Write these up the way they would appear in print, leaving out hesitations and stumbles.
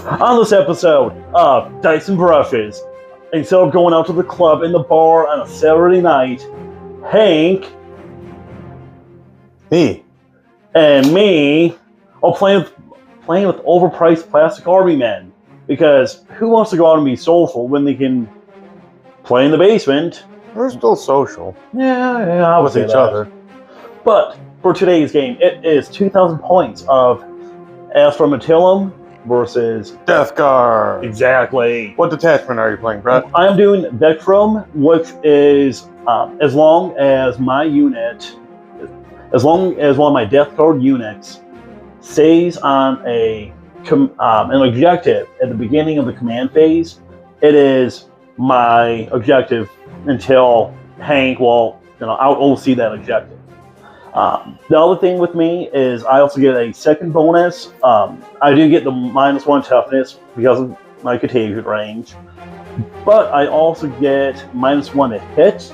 On this episode of Dice and Brushes, instead of going out to the club and the bar on a Saturday night, Hank, Me. and me are playing with overpriced plastic army men. Because who wants to go out and be social when they can play in the basement? We're still social Yeah, I would with say each that. other. But for today's game, it is 2,000 points of Astra Militarum versus... Death Guard. Exactly. What detachment are you playing, Brett? I'm doing Vectrum, which is as long as my unit, as long as one of my Death Guard units stays on an objective at the beginning of the command phase, it is my objective until Hank will, out OC that objective. The other thing with me is I also get a second bonus. I do get the -1 toughness because of my contagion range, but I also get -1 to hit,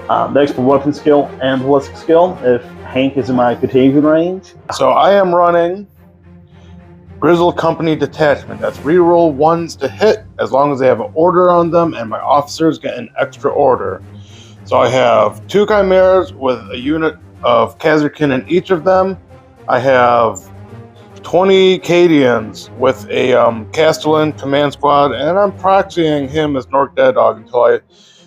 the extra weapon skill and ballistic skill if Hank is in my contagion range. So I am running Grizzle Company Detachment. That's reroll ones to hit as long as they have an order on them, and my officers get an extra order. So I have 2 Chimeras with a unit of Kazarkin in each of them. I have 20 Cadians with a Castellan command squad, and I'm proxying him as Nork Dead Dog until I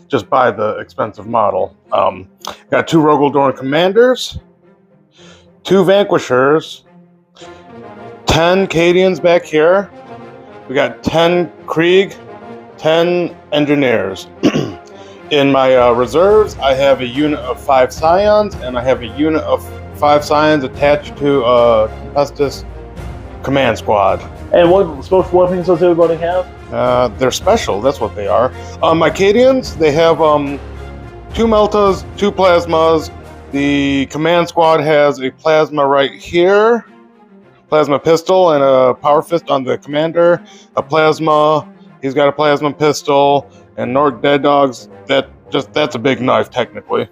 just buy the expensive model. Got 2 Rogaldorn commanders, 2 Vanquishers, 10 Cadians back here. We got 10 Krieg, 10 Engineers. In my reserves, I have a unit of 5 Scions, and I have a unit of 5 Scions attached to a Tempestus command squad. And what special weapons does everybody have? They're special, that's what they are. My Cadians, they have 2 Meltas, 2 Plasmas. The command squad has a Plasma right here, Plasma pistol, and a Power Fist on the commander. A Plasma, he's got a Plasma pistol, and Nork Dead Dogs, that's a big knife technically.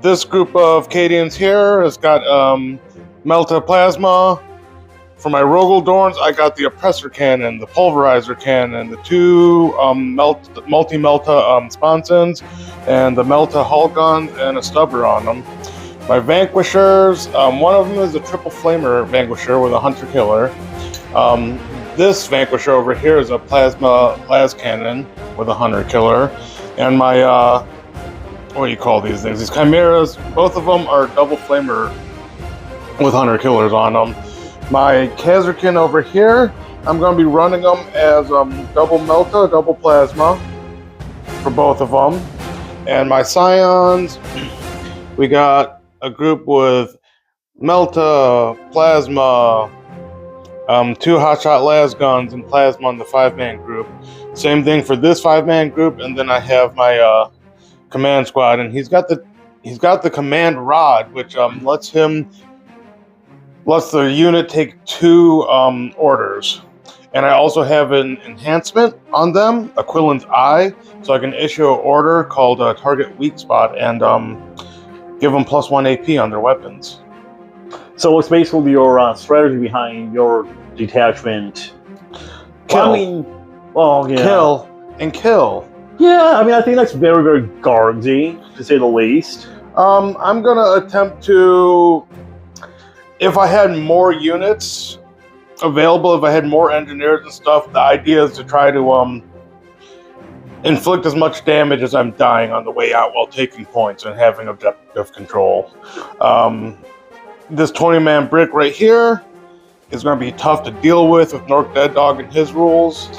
This group of Cadians here has got Melta Plasma. For my Rogaldorns, I got the Oppressor Cannon, the Pulverizer Cannon, the 2 multi-Melta Sponsons, and the Melta Hull Gun, and a Stubber on them. My Vanquishers, one of them is a Triple Flamer Vanquisher with a Hunter Killer. This Vanquisher over here is a Plasma Las Cannon with a Hunter Killer. And my, what do you call these things? These Chimeras, both of them are Double Flamer with Hunter Killers on them. My Kazarkin over here, I'm going to be running them as double Melta, double Plasma for both of them. And my Scions, we got a group with Melta, Plasma, 2 Hotshot Las Guns, and Plasma on the 5-man group. Same thing for this 5-man group, and then I have my command squad, and he's got the command rod, which lets the unit take 2 orders. And I also have an enhancement on them, Aquilon's Eye, so I can issue an order called Target Weak Spot and give them +1 AP on their weapons. So what's basically your strategy behind your detachment? Kill. Kill and kill. Yeah, I think that's very, very guardsy, to say the least. I'm gonna attempt to, if I had more units available, if I had more engineers and stuff, the idea is to try to inflict as much damage as I'm dying on the way out while taking points and having objective control. This 20-man brick right here is going to be tough to deal with Nork Dead Dog and his rules.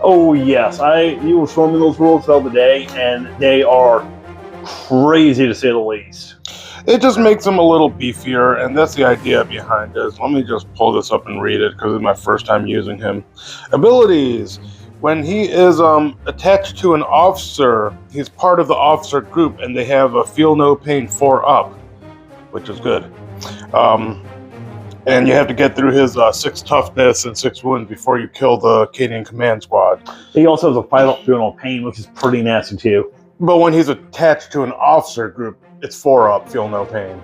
Oh yes, you were showing me those rules the other day, and they are crazy to say the least. It just makes him a little beefier, and that's the idea behind this. Let me just pull this up and read it, because it's my first time using him. Abilities. When he is attached to an officer, he's part of the officer group, and they have a Feel No Pain 4 up, which is good. And you have to get through his 6 toughness and 6 wounds before you kill the Cadian command squad. He also has a Feel No Pain, which is pretty nasty too. But when he's attached to an officer group, it's 4 up, feel no pain.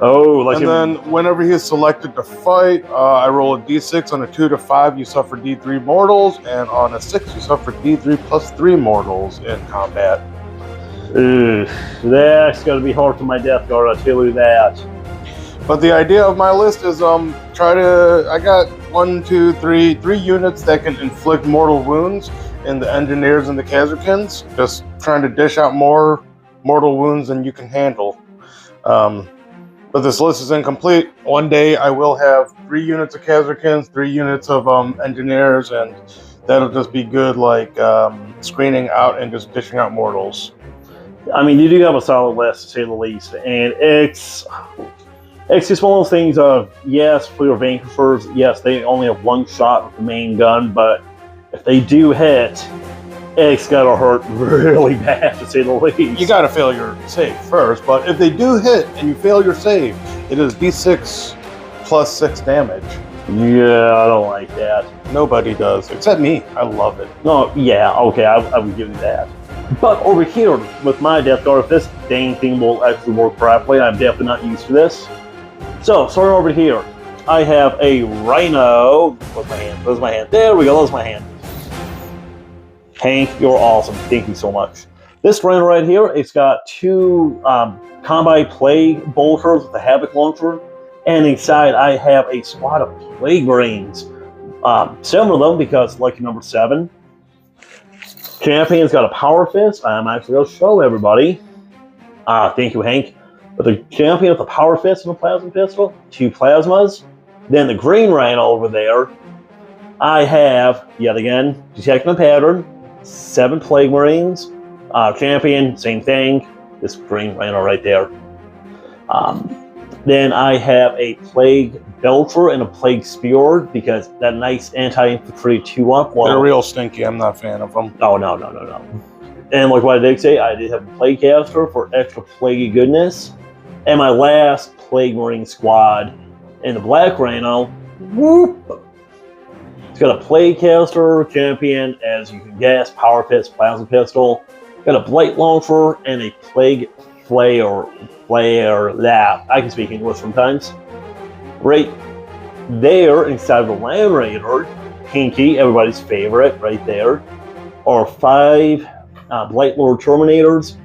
Oh, like And then whenever he is selected to fight, I roll a d6. On a 2 to 5, you suffer d3 mortals, and on a 6, you suffer d3 plus 3 mortals in combat. That's gonna be hard for my Death Guard, I'll tell you that. But the idea of my list is I got 3 units that can inflict mortal wounds in the engineers and the Khazarkins. Just trying to dish out more mortal wounds than you can handle. But this list is incomplete. One day I will have 3 units of Khazarkins, 3 units of engineers, and that'll just be good, like screening out and just dishing out mortals. I mean, you do have a solid list, to say the least, and it's just one of those things of, yes, for your vanquishers, yes, they only have 1 shot with the main gun, but if they do hit, it's gotta hurt really bad, to say the least. You gotta fail your save first, but if they do hit and you fail your save, it is d6 plus 6 damage. Yeah, I don't like that. Nobody does, except me. I love it. No, yeah, okay, I would give you that. But over here, with my Death Guard, if this dang thing will actually work properly, I'm definitely not used to this. So, starting over here, I have a Rhino. Where's my hand? Where's my hand? There we go, there's my hand. Hank, you're awesome. Thank you so much. This Rhino right here, it's got 2 Combat Plague Bolters with a Havoc Launcher, and inside I have a squad of Plague Marines. 7 of them because lucky number 7. Champion's got a Power Fist. I'm actually going to show everybody. Thank you, Hank. But the Champion with a Power Fist and a Plasma Pistol, 2 Plasmas. Then the Green Rhino over there, I have, yet again, detecting a pattern, 7 Plague Marines. Champion, same thing. This Green Rhino right there. Then I have a Plague Belcher and a Plague Spear because that nice anti-infantry 2-up. They're real stinky. I'm not a fan of them. Oh, no. And like what I did say, I did have a Plague Caster for extra plaguey goodness. And my last Plague Marine squad in the Black Rhino, whoop! It's got a Plague Caster, Champion, as you can guess, Power Fist, Plasma Pistol. Got a Blight Launcher and a Plague Flare. I can speak English sometimes. Right there, inside of the Land Raider, Pinky, everybody's favorite, right there, are 5 Blight Lord Terminators.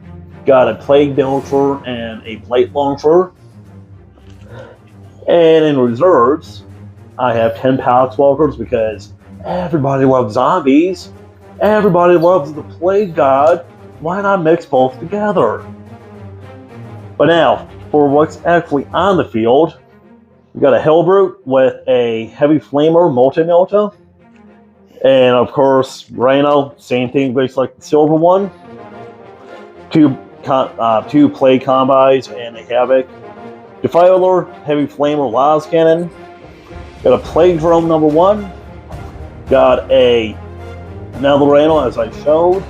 Got a Plague Belcher and a Blight Launcher. And in reserves, I have 10 Palace Walkers because everybody loves zombies. Everybody loves the Plague God. Why not mix both together? But now, for what's actually on the field, we got a Hellbrute with a Heavy Flamer Multi-Melta. And of course, Rhino, same thing, basically like the silver one. 2 Plague Combis and a Havoc. Defiler, Heavy Flamer Las Cannon. Got a Plague Drone number 1. Got another Rhino, as I showed.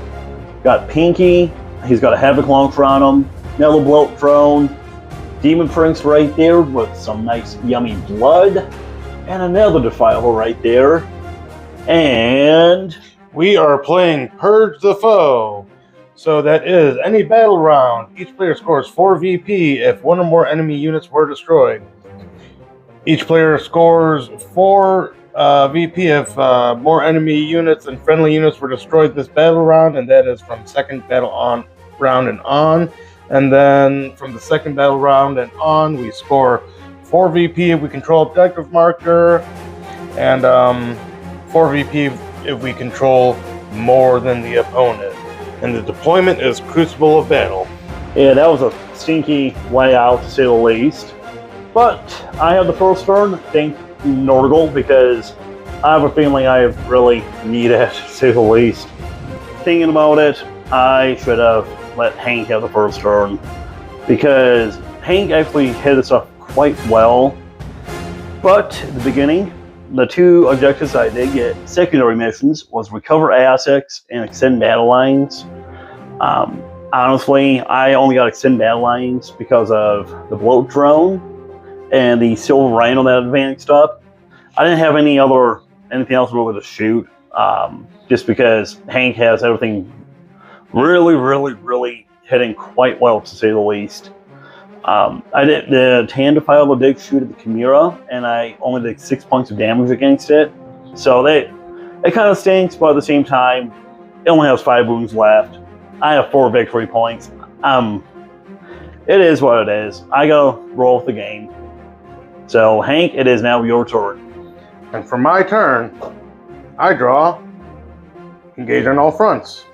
Got Pinky. He's got a Havoc Launcher on him. Another Bloat Drone. Demon Prince right there with some nice yummy blood. And another Defiler right there. And we are playing Purge the Foe. So that is any battle round. Each player scores 4 VP if 1 or more enemy units were destroyed. Each player scores 4 VP if more enemy units and friendly units were destroyed this battle round, and that is from second battle round and on. And then from the second battle round and on, we score 4 VP if we control objective marker, and 4 VP if we control more than the opponent. And the deployment is Crucible of Battle. Yeah, that was a stinky way out, to say the least. But I have the first turn, thank Norgal, because I have a feeling I really need it, to say the least. Thinking about it, I should have let Hank have the first turn, because Hank actually hit this up quite well. But at the beginning, the 2 objectives I did get, secondary missions, was recover assets and extend battle lines. Honestly, I only got extend battle lines because of the Bloat Drone and the Silver Rhino that advanced up. I didn't have anything else really to shoot, just because Hank has everything really hitting quite well, to say the least. I did the hand file did shoot at the Chimera, and I only did 6 points of damage against it. So it kind of stinks, but at the same time, it only has 5 wounds left. I have 4 victory points. It is what it is. I gotta roll with the game. So Hank, it is now your turn. And for my turn, I draw engage on all fronts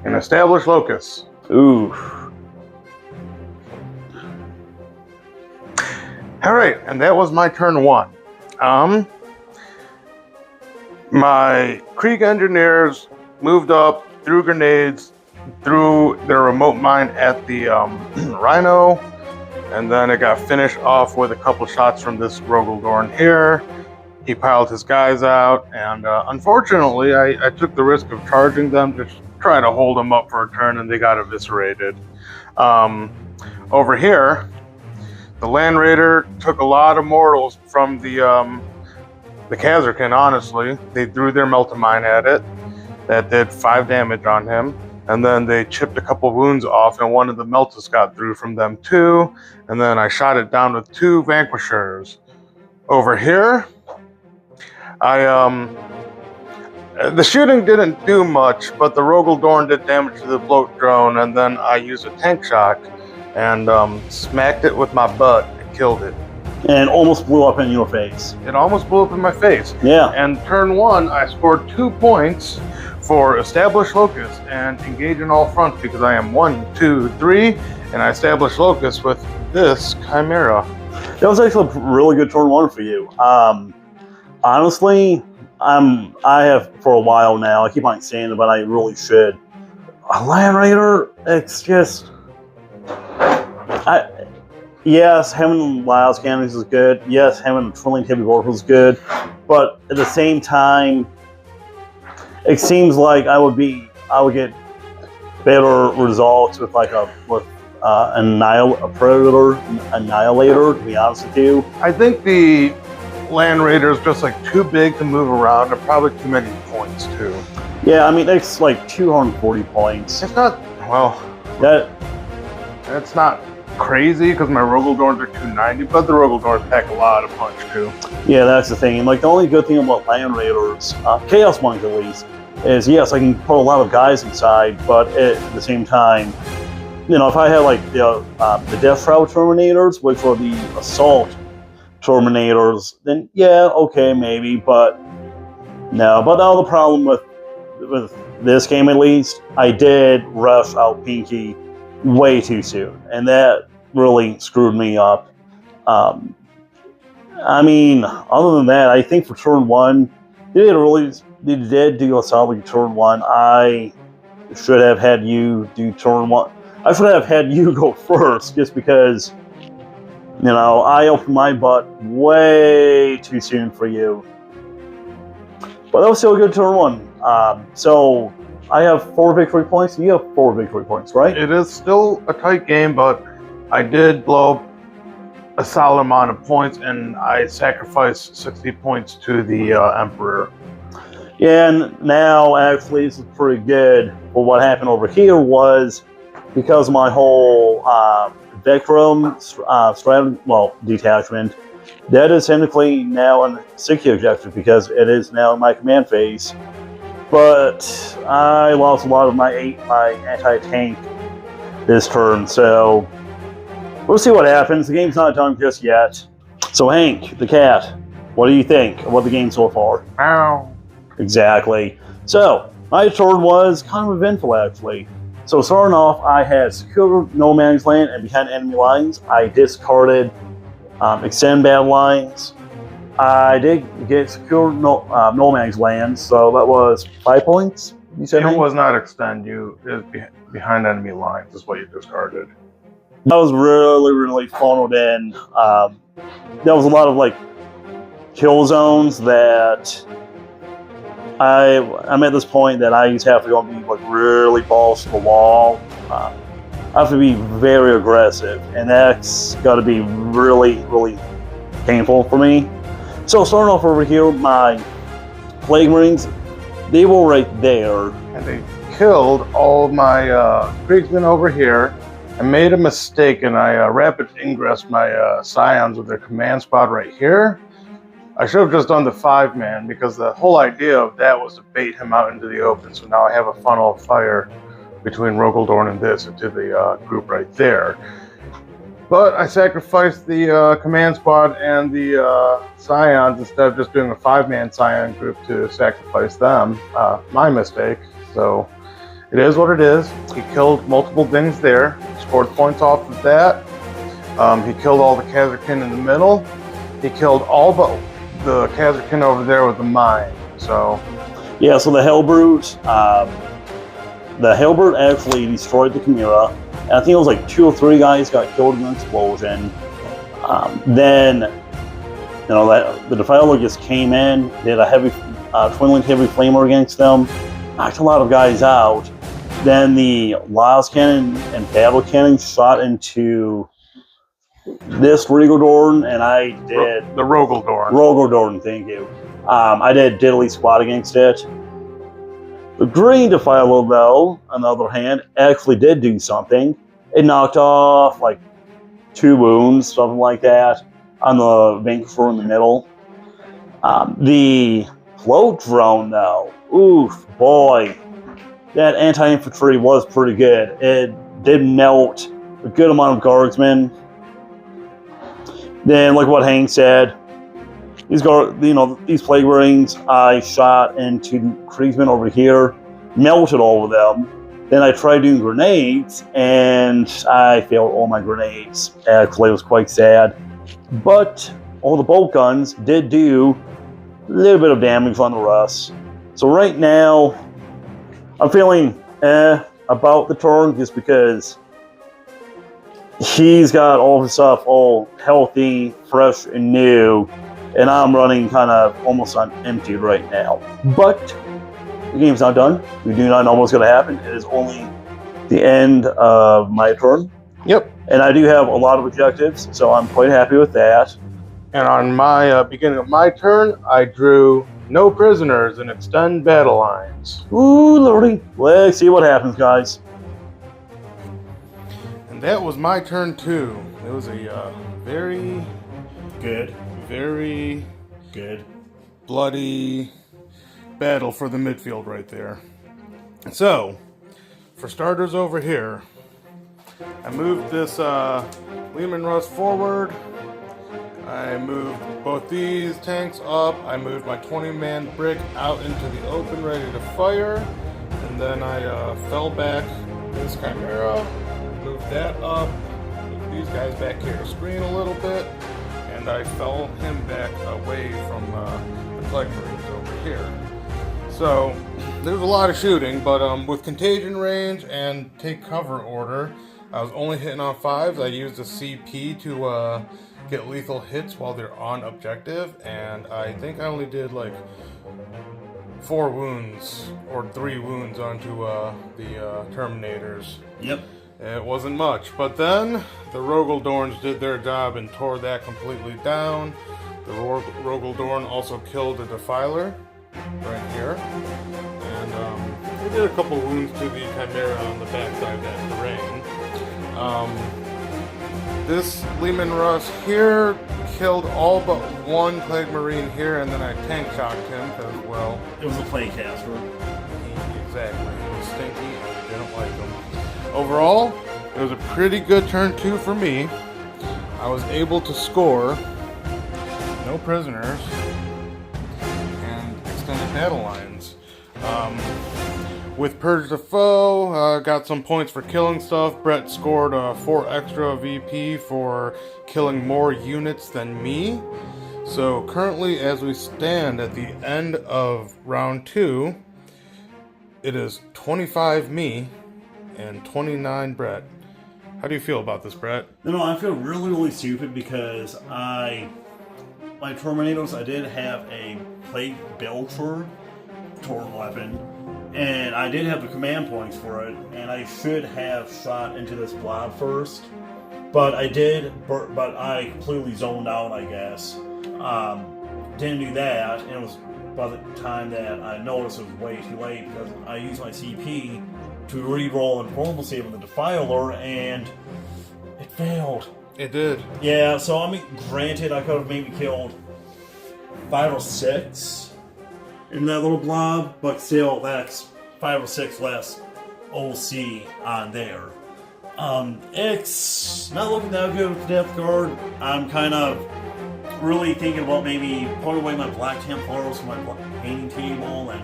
and establish locus. Ooh. All right, and that was my turn 1. My Krieg engineers moved up, threw grenades, threw their remote mine at the Rhino, and then it got finished off with a couple shots from this Rogaldorn here. He piled his guys out, and unfortunately, I took the risk of charging them to try to hold them up for a turn, and they got eviscerated. Over here, the Land Raider took a lot of mortals from the Kazarkin, honestly. They threw their Meltamine at it. That did 5 damage on him. And then they chipped a couple wounds off, and one of the Meltas got through from them too. And then I shot it down with 2 Vanquishers. Over here, the shooting didn't do much, but the Rogaldorn did damage to the float drone, and then I used a tank shock and smacked it with my butt and killed it. And almost blew up in your face. It almost blew up in my face. Yeah. And turn 1, I scored 2 points for establish locus and engage in all fronts because I am 1, 2, 3, and I established locus with this Chimera. That was actually a really good turn 1 for you. Honestly, I have for a while now. I keep on saying it, but I really should. A Land Raider, it's just. Yes, having Lyle's cannons is good. Yes, having Trillion Heavy Rifles is good. But at the same time, it seems like I would get better results with like a Predator Annihilator, to be honest with you. I think the Land Raider is just like too big to move around and probably too many points too. Yeah, I mean, it's like 240 points. It's not, well, that's not crazy because my Rogaldorns are 290, but the Rogaldorns pack a lot of punch too. Yeah, that's the thing. Like, the only good thing about Land Raiders, Chaos Monks at least, is yes, I can put a lot of guys inside, but at the same time, you know, if I had like the Death Shroud Terminators, which are the Assault Terminators, then yeah, okay, maybe, but no. But the other problem with this game, at least, I did rush out Pinky way too soon, and that really screwed me up. I mean, other than that, I think for turn 1, they did do a solid turn 1. I should have had you do turn 1. I should have had you go first, just because, you know, I opened my butt way too soon for you. But that was still a good turn 1. So I have 4 victory points, and you have 4 victory points, right? It is still a tight game, but I did blow up a solid amount of points, and I sacrificed 60 points to the Emperor. Yeah, and now actually this is pretty good. But what happened over here was, because my whole Vectrum detachment, that is technically now a stinky objective because it is now in my command phase. But I lost a lot of my anti-tank this turn, so we'll see what happens. The game's not done just yet. So Hank, the cat, what do you think of the game so far? Ow. Exactly. So my turn was kind of eventful, actually. So starting off, I had secure no man's land and behind enemy lines. I discarded extend battle lines. I did get secure no man's land, so that was 5 points. You said it was not extend. It was behind enemy lines is what you discarded. That was really funneled in. There was a lot of like kill zones that I'm at this point that I just have to go and be like really balls to the wall. I have to be very aggressive, and that's got to be really painful for me. So starting off over here, my Plague Marines, they were right there. And they killed all of my Kriegsmen over here. I made a mistake and I rapid ingressed my scions with their command squad right here. I should have just done the 5-man because the whole idea of that was to bait him out into the open. So now I have a funnel of fire between Rogaldorn and this into the group right there. But I sacrificed the command squad and the scions instead of just doing a 5-man scion group to sacrifice them. My mistake. So it is what it is. He killed multiple things there. Scored points off of that. He killed all the Khazarkin in the middle. He killed all but the Khazarkin over there with the mine. So yeah, so the Hellbrute actually destroyed the Chimera. And I think it was like 2 or 3 guys got killed in an explosion. Then, the Defiler just came in, did a heavy, twin-link heavy flamer against them, knocked a lot of guys out. Then the Las Cannon and Battle Cannon shot into this Rogaldorn, and I did... The Rogaldorn. Rogaldorn, thank you. I did diddly squat against it. The Green Defiler, though, on the other hand, actually did do something. It knocked off, like, 2 wounds, something like that, on the Vanquisher in the middle. The Float Drone, though, oof, boy, that anti-infantry was pretty good. It did melt a good amount of guardsmen. Then, like what Hank said, these plague rings I shot into Kriegsmen over here, melted all of them. Then I tried doing grenades, and I failed all my grenades. Actually, it was quite sad. But all the bolt guns did do a little bit of damage on the rest. So right now, I'm feeling about the turn just because he's got all of his stuff all healthy, fresh, and new. And I'm running kind of almost on empty right now. But the game's not done. We do not know what's going to happen. It is only the end of my turn. Yep. And I do have a lot of objectives, so I'm quite happy with that. And on my beginning of my turn, I drew no prisoners and extend battle lines. Ooh, lordy. Let's see what happens, guys. And that was my turn too. It was a very good bloody battle for the midfield right there. So, for starters over here, I moved this Lehman Russ forward. I moved both these tanks up. I moved my 20-man brick out into the open, ready to fire. And then I fell back this Chimera, moved that up, moved these guys back here to screen a little bit, and I fell him back away from the Plague Marines over here. So, there's a lot of shooting, but with contagion range and take cover order, I was only hitting on 5s. I used a CP to get lethal hits while they're on objective, and I think I only did like 4 wounds or 3 wounds onto the Terminators. Yep. It wasn't much, but then the Rogaldorns did their job and tore that completely down. The Rogaldorn also killed a Defiler right here, and they did a couple wounds to the Chimera on the backside of that terrain. This Lehman Russ here killed all but 1 Plague Marine here, and then I tank shocked him because, well, It was a plague caster. exactly, it was stinky and I didn't like him. Overall, it was a pretty good turn 2 for me. I was able to score no prisoners and extended battle lines. With Purge the Foe, got some points for killing stuff. Brett scored 4 extra VP for killing more units than me. So currently, as we stand at the end of round 2, it is 25 me and 29 Brett. How do you feel about this, Brett? No, I feel really, really stupid because my Terminators, I did have a Plague Belcher torn weapon, and I did have the command points for it, and I should have shot into this blob first, but I completely zoned out, I guess. Didn't do that, and it was by the time that I noticed it was way too late because I used my CP to re-roll and normal save with the Defiler, and it failed. It did. Yeah, so I mean, granted, I could have maybe killed 5 or 6 in that little blob, but still, that's 5 or 6 less OC on there. It's not looking that good with the Death Guard. I'm kind of really thinking about maybe putting away my Black Templars from my painting table and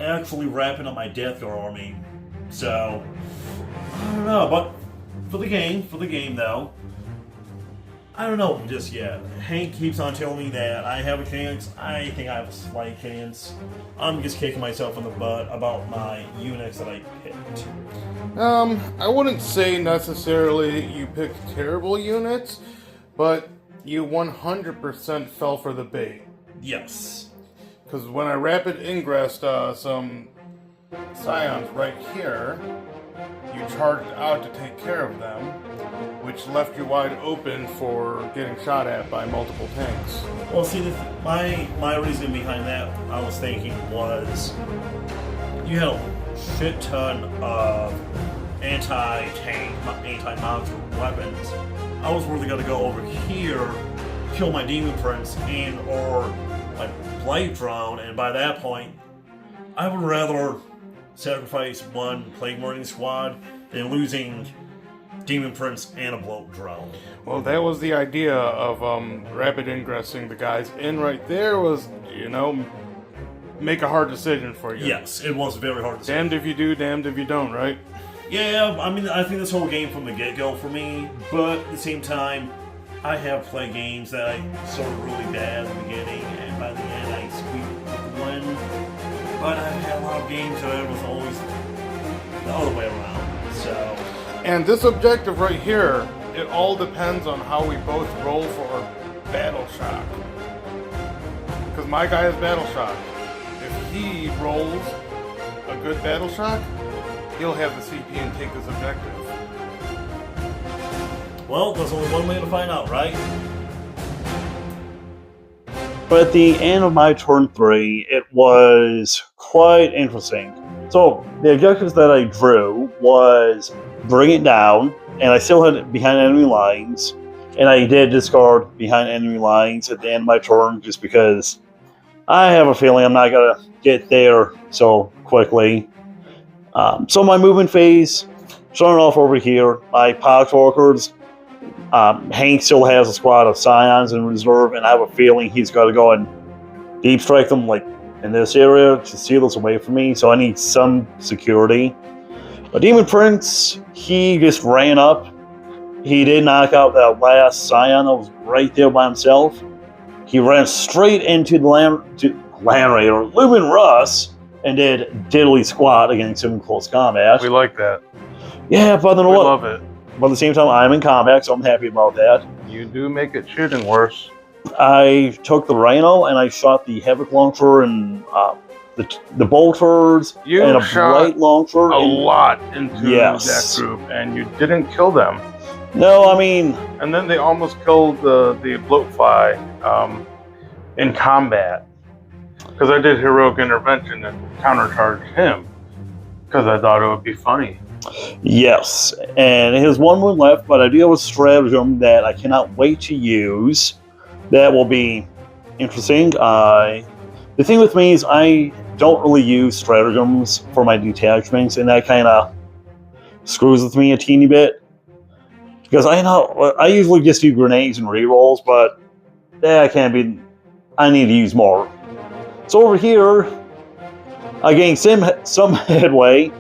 actually wrapping up my Death Guard army. So, I don't know, but for the game though, I don't know just yet. Hank keeps on telling me that I have a chance. I think I have a slight chance. I'm just kicking myself in the butt about my units that I picked. I wouldn't say necessarily you picked terrible units, but you 100% fell for the bait. Yes. Because when I rapid ingressed some scions right here, you charged out to take care of them, which left you wide open for getting shot at by multiple tanks. Well, see, my reason behind that, I was thinking, was you had a shit ton of anti-tank, anti-monster weapons. I was really going to go over here, kill my Demon Prince and or my Blight Drone, and by that point, I would rather sacrifice one Plague Marine squad than losing Demon Prince and a Bloat Drone. Well, that was the idea of rapid ingressing the guys in right there was, make a hard decision for you. Yes, it was a very hard decision. Damned if you do, damned if you don't, right? Yeah, I mean, I think this whole game from the get-go for me, but at the same time, I have played games that I started really bad at the beginning, and by the end I squeaked the win. But I've had a lot of games that it was always the other way around, so... And this objective right here, it all depends on how we both roll for Battle Shock. Because my guy has Battle Shock. If he rolls a good Battle Shock, he'll have the CP and take this objective. Well, there's only one way to find out, right? But at the end of my turn 3, it was quite interesting. So, the objectives that I drew was bring it down, and I still had it behind enemy lines, and I did discard behind enemy lines at the end of my turn just because I have a feeling I'm not going to get there so quickly. So my movement phase, starting off over here, my Poxwalkers, Hank still has a squad of Scions in reserve, and I have a feeling he's got to go and deep strike them like in this area to steal this away from me, so I need some security. But Demon Prince, he just ran up. He did knock out that last Scion that was right there by himself. He ran straight into the Land Raider, Lumen Russ, and did diddly squat against him in close combat. We like that. Yeah, but then what? We love it. But at the same time, I'm in combat, so I'm happy about that. You do make it shooting worse. I took the Rhino and I shot the Havoc Launcher and the Bolters and a Blight Launcher. A lot into that group, and you didn't kill them. No, I mean... And then they almost killed the Bloatfly in combat. Because I did heroic intervention and countercharged him. Because I thought it would be funny. Yes, and it has one more left, but I do have a stratagem that I cannot wait to use. That will be interesting. The thing with me is I don't really use stratagems for my detachments, and that kind of screws with me a teeny bit. Because I usually just do grenades and rerolls, but that can't be. I need to use more. So over here, I gained some headway.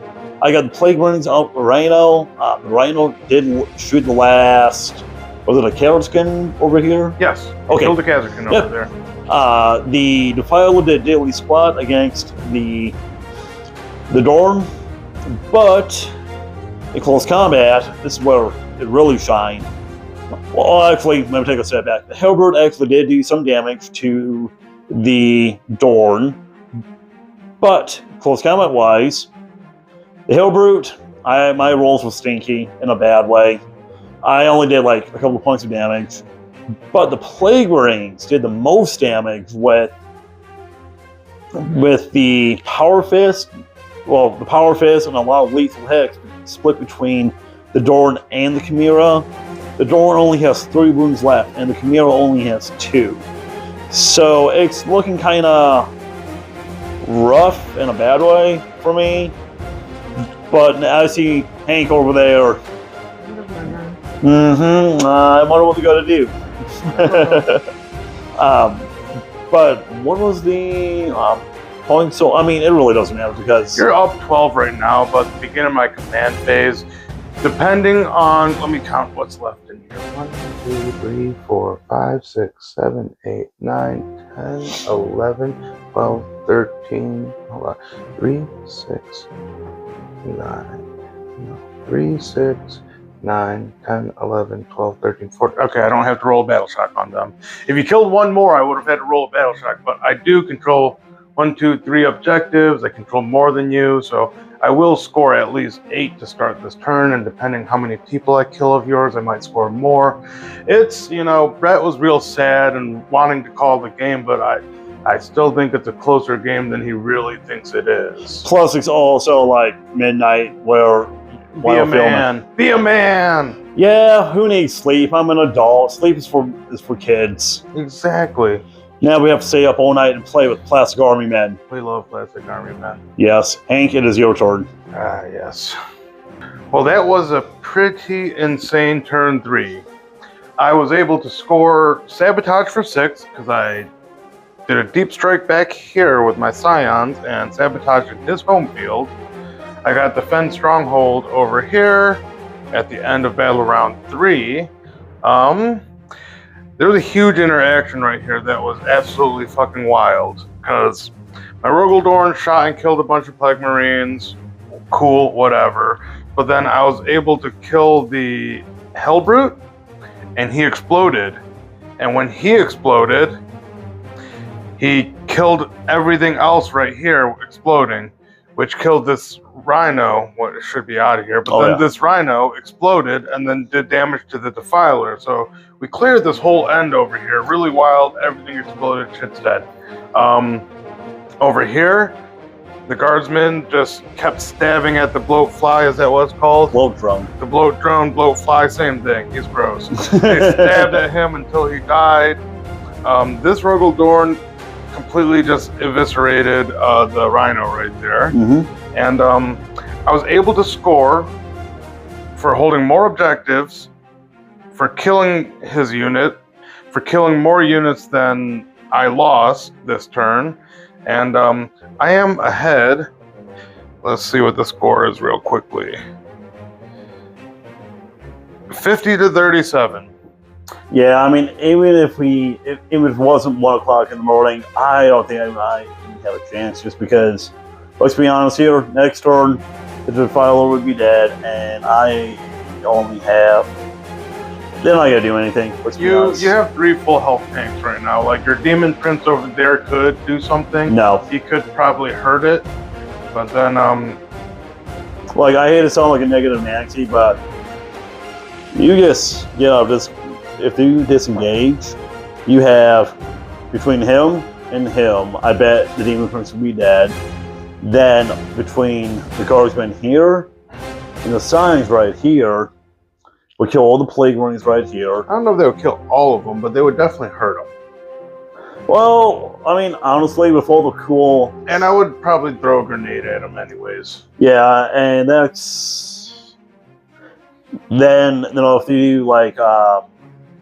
I got the Plague Marines out the Rhino. The Rhino did shoot the last... Was it a Kazarkin over here? Yes. Okay. Killed the Kazarkin over there. The Defiler did daily squat against the Dorn, but in close combat, this is where it really shined. Well, actually, let me take a step back. The Hellbird actually did do some damage to the Dorn, but close combat-wise, the Hellbrute, my rolls were stinky in a bad way. I only did like a couple of points of damage, but the Plague Marines did the most damage with with the power fist. Well, the power fist and a lot of lethal hits split between the Dorn and the Chimera. The Dorn only has 3 wounds left, and the Chimera only has 2. So it's looking kind of rough in a bad way for me. But I see Hank over there. I wonder what we got to do. But what was the point? So, I mean, it really doesn't matter because you're up 12 right now, but at the beginning of my command phase, depending on, let me count what's left in here. 1, 2, 3, 4, 5, 6, 7, 8, 9, 10, 11, 12, 13, hold on, 3, 6, 9, 3, 6, 9, 10, 11, 12, 13, 14. Okay, I don't have to roll a battle shock on them. If you killed one more, I would have had to roll a battle shock, but I do control 1, 2, 3 objectives. I control more than you, so I will score at least 8 to start this turn, and depending how many people I kill of yours, I might score more. It's, you know, Brett was real sad and wanting to call the game, but I still think it's a closer game than he really thinks it is. Plus, it's also like midnight where be a man. Be a man. Yeah, who needs sleep? I'm an adult. Sleep is for kids. Exactly. Now we have to stay up all night and play with plastic army men. We love plastic army men. Yes, Hank, it is your turn. Ah, yes. Well, that was a pretty insane turn 3. I was able to score sabotage for 6 because I did a deep strike back here with my scions and sabotaged his home field. I got defend stronghold over here at the end of battle round 3. There was a huge interaction right here that was absolutely fucking wild because my Rogaldorn shot and killed a bunch of Plague Marines. Cool, whatever. But then I was able to kill the Hellbrute and he exploded. And when he exploded, he killed everything else right here exploding, which killed this Rhino. Well, it should be out of here, but this Rhino exploded and then did damage to the Defiler. So we cleared this whole end over here. Really wild. Everything exploded. Shit's dead. Over here, the guardsman just kept stabbing at the bloat fly. Is that what it's called? Bloat drone. The bloat drone, bloat fly, same thing. He's gross. They stabbed at him until he died. This Rogaldorn completely just eviscerated the Rhino right there. And I was able to score for holding more objectives, for killing his unit, for killing more units than I lost this turn, and I am ahead. Let's see what the score is real quickly. 50 to 37. Yeah, I mean, even if it wasn't 1 o'clock in the morning, I don't think I have a chance. Just because, let's be honest here, next turn the Defiler would be dead, and I only have. They're not gonna do anything. You have 3 full health tanks right now. Like your Demon Prince over there could do something. No, he could probably hurt it, but then like I hate to sound like a negative Nancy, but you just if you disengage, you have between him and him. I bet the Demon Prince will be dead. Then between the guardsmen here and the signs right here. We'll kill all the Plague Marines right here. I don't know if they would kill all of them, but they would definitely hurt them. Well, I mean, honestly, with all the cool... And I would probably throw a grenade at them anyways. Yeah, and that's... Then, you know, if you do, like,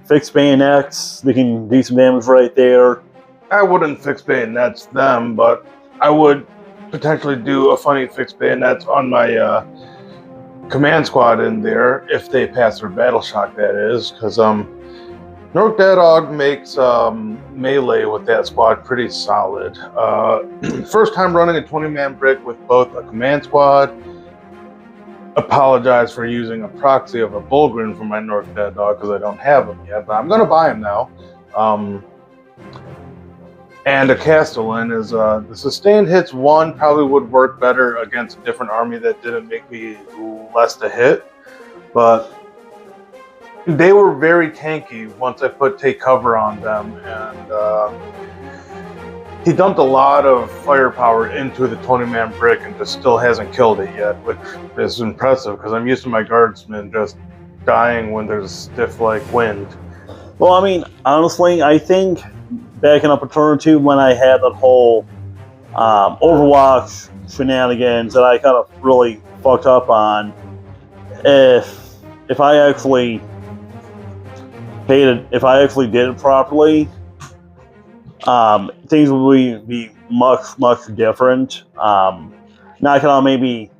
fixed bayonets, they can do some damage right there. I wouldn't fix bayonets them, but I would potentially do a funny fixed bayonets on my... command squad in there if they pass their battle shock, that is, because Nork Dadog makes melee with that squad pretty solid. First time running a 20-man brick with both a command squad. Apologize for using a proxy of a Bullgrin for my Nork Dadog because I don't have him yet, but I'm going to buy him now. And a Castellan is the sustained hits 1 probably would work better against a different army that didn't make me less to hit, but they were very tanky once I put take cover on them, and he dumped a lot of firepower into the 20-man brick and just still hasn't killed it yet, which is impressive because I'm used to my guardsmen just dying when there's a stiff like wind. Well, I mean, honestly, I think backing up a turn or two when I had that whole Overwatch shenanigans that I kind of really fucked up on, if I actually did it properly, things would be much different. Now I can have maybe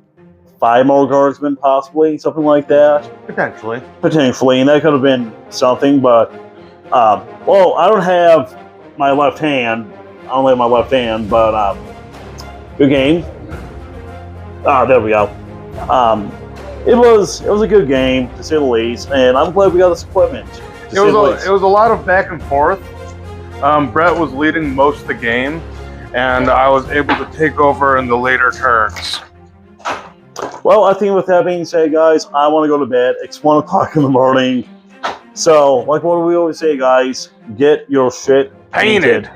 5 more guardsmen, possibly something like that. Potentially, and that could have been something. But well, I don't have my left hand. I only have my left hand, but good game. There we go. It was a good game to say the least, and I'm glad we got this equipment. It was a lot of back and forth. Brett was leading most of the game, and I was able to take over in the later turns. Well, I think with that being said, guys, I want to go to bed. It's 1 o'clock in the morning. So, like what do we always say, guys? Get your shit painted.